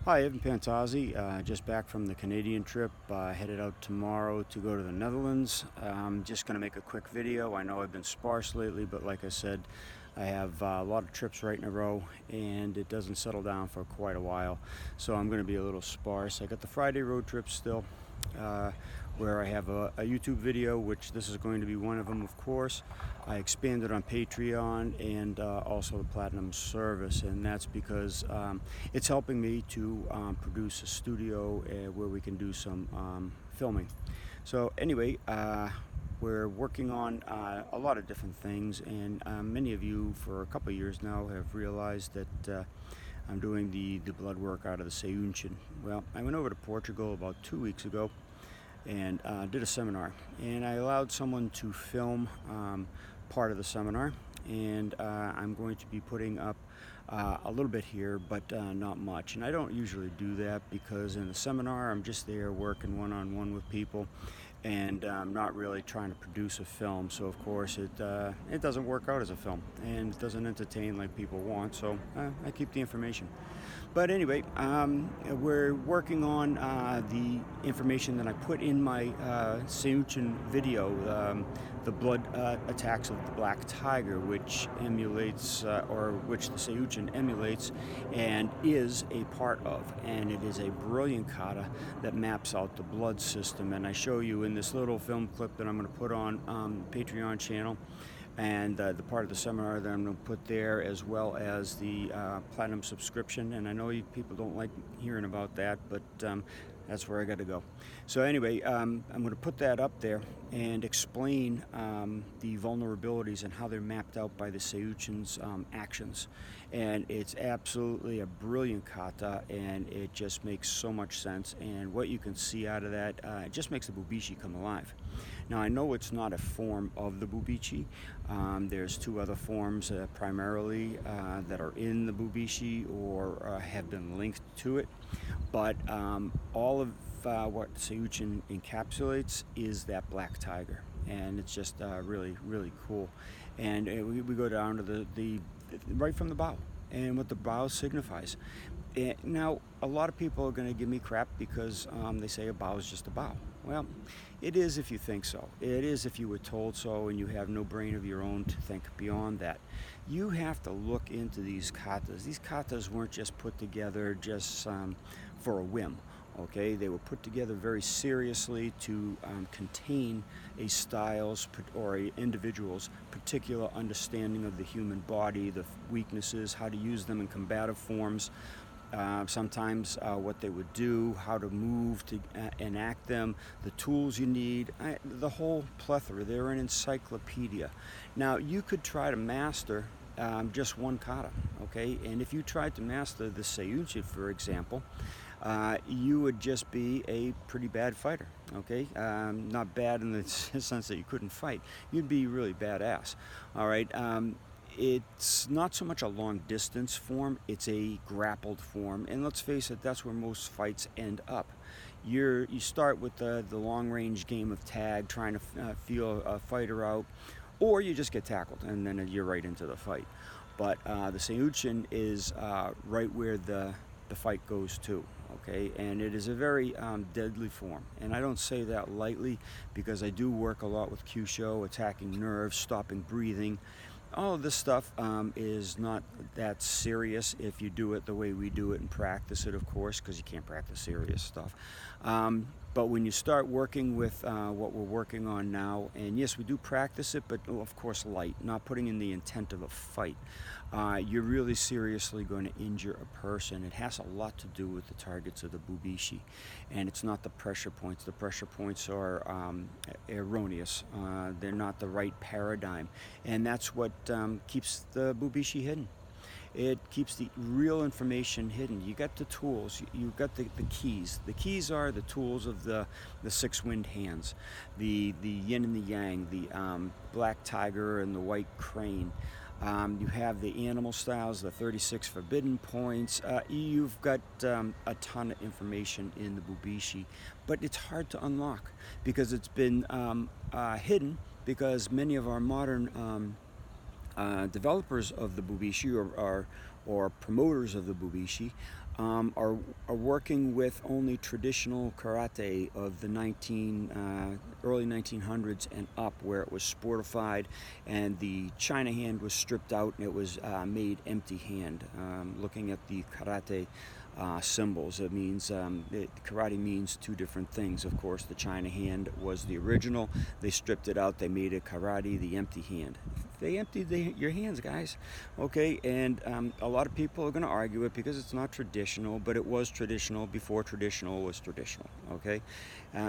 Hi, Evan Pantazi. Just back from the Canadian trip. Headed out tomorrow to go to the Netherlands. Just going to make a quick video. I know I've been sparse lately, but like I said, I have a lot of trips right in a row, and it doesn't settle down for quite a while. So I'm going to be a little sparse. I got the Friday road trip still, where I have a YouTube video, which this is going to be one of them, of course. I expanded on Patreon and also the Platinum service, and that's because it's helping me to produce a studio where we can do some filming. So anyway, we're working on a lot of different things, and many of you for a couple of years now have realized that I'm doing the blood work out of the Seunchen. Well, I went over to Portugal about 2 weeks ago and did a seminar, and I allowed someone to film part of the seminar, and I'm going to be putting up a little bit here, but not much. And I don't usually do that because in the seminar I'm just there working one-on-one with people, and I'm not really trying to produce a film. So of course it doesn't work out as a film, and it doesn't entertain like people want, so I keep the information. But anyway, we're working on the information that I put in my Seunchen video, the blood attacks of the black tiger, which emulates, or which the Seunchen emulates and is a part of. And it is a brilliant kata that maps out the blood system. And I show you in this little film clip that I'm going to put on Patreon channel, and the part of the seminar that I'm going to put there, as well as the Platinum subscription. And I know you people don't like hearing about that, but that's where I got to go. So anyway, I'm going to put that up there and explain the vulnerabilities and how they're mapped out by the Seunchen's actions. And it's absolutely a brilliant kata, and it just makes so much sense. And what you can see out of that, it just makes the bubishi come alive. Now, I know it's not a form of the bubishi. There's two other forms primarily that are in the bubishi or have been linked to it. But all of what Seunchen encapsulates is that black tiger. And it's just really, really cool. And we go down to the right from the bow, and what the bow signifies. Now, a lot of people are going to give me crap because they say a bow is just a bow. Well, it is if you think so. It is if you were told so and you have no brain of your own to think beyond that. You have to look into these katas. These katas weren't just put together just for a whim. Okay, they were put together very seriously to contain a style's or an individual's particular understanding of the human body, the weaknesses, how to use them in combative forms, sometimes what they would do, how to move to enact them, the tools you need, the whole plethora. They're an encyclopedia. Now, you could try to master just one kata, okay? And if you tried to master the Seunchen, for example, you would just be a pretty bad fighter, okay? Not bad in the sense that you couldn't fight. You'd be really badass, all right? It's not so much a long distance form, it's a grappled form. And let's face it, that's where most fights end up. You start with the long range game of tag, trying to feel a fighter out, or you just get tackled and then you're right into the fight. But the Seunchen is right where the fight goes to, okay? And it is a very deadly form. And I don't say that lightly because I do work a lot with Kyusho, attacking nerves, stopping breathing. All of this stuff is not that serious if you do it the way we do it and practice it, of course, because you can't practice serious stuff. But when you start working with what we're working on now, and yes, we do practice it, but of course light, not putting in the intent of a fight, you're really seriously going to injure a person. It has a lot to do with the targets of the bubishi, and it's not the pressure points. The pressure points are erroneous. They're not the right paradigm, and that's what keeps the bubishi hidden. It keeps the real information hidden. You got the tools, you got the keys. The keys are the tools of the six wind hands, the yin and the yang, the black tiger and the white crane. You have the animal styles, the 36 forbidden points. You've got a ton of information in the bubishi, but it's hard to unlock because it's been hidden, because many of our modern developers of the bubishi or promoters of the bubishi are working with only traditional karate of the early 1900s and up, where it was sportified and the China hand was stripped out and it was made empty hand. Looking at the karate symbols, it means karate means two different things. Of course, the China hand was the original. They stripped it out. They made it karate, the empty hand. They emptied your hands, guys. Okay, and a lot of people are going to argue it because it's not traditional, but it was traditional before traditional was traditional. Okay,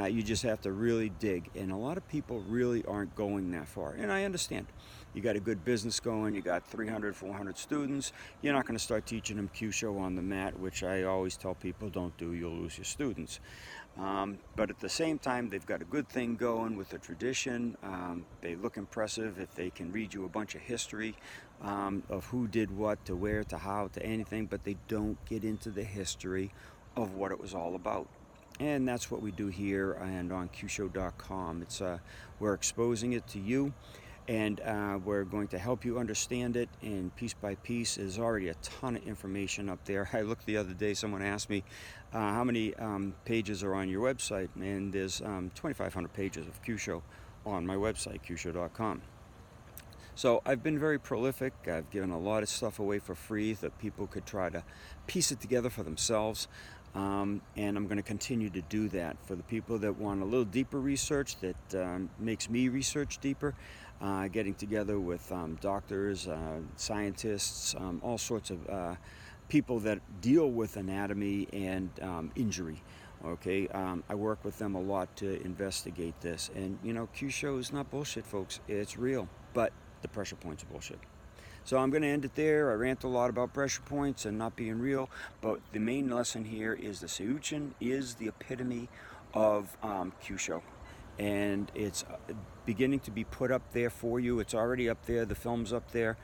you just have to really dig, and a lot of people really aren't going that far, and I understand. You got a good business going, you got 300, 400 students, you're not going to start teaching them Kyusho on the mat, which I always tell people don't do, you'll lose your students. But at the same time, they've got a good thing going with the tradition. They look impressive if they can read you a bunch of history of who did what, to where, to how, to anything, but they don't get into the history of what it was all about. And that's what we do here and on Kyusho.com. We're exposing it to you, and we're going to help you understand it, and piece by piece. There's already a ton of information up there. I looked the other day, someone asked me how many pages are on your website, and there's 2,500 pages of Kyusho on my website, Kyusho.com. So I've been very prolific. I've given a lot of stuff away for free that people could try to piece it together for themselves. And I'm going to continue to do that for the people that want a little deeper research, that makes me research deeper, getting together with doctors, scientists, all sorts of people that deal with anatomy and injury. Okay, I work with them a lot to investigate this, and you know, Kyusho is not bullshit, folks. It's real, but the pressure points are bullshit. So I'm going to end it there. I rant a lot about pressure points and not being real, but the main lesson here is the Seiuchin is the epitome of Kyusho, and it's beginning to be put up there for you. It's already up there. The film's up there.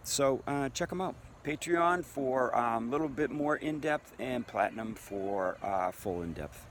So check them out. Patreon for a little bit more in-depth, and Platinum for full in-depth.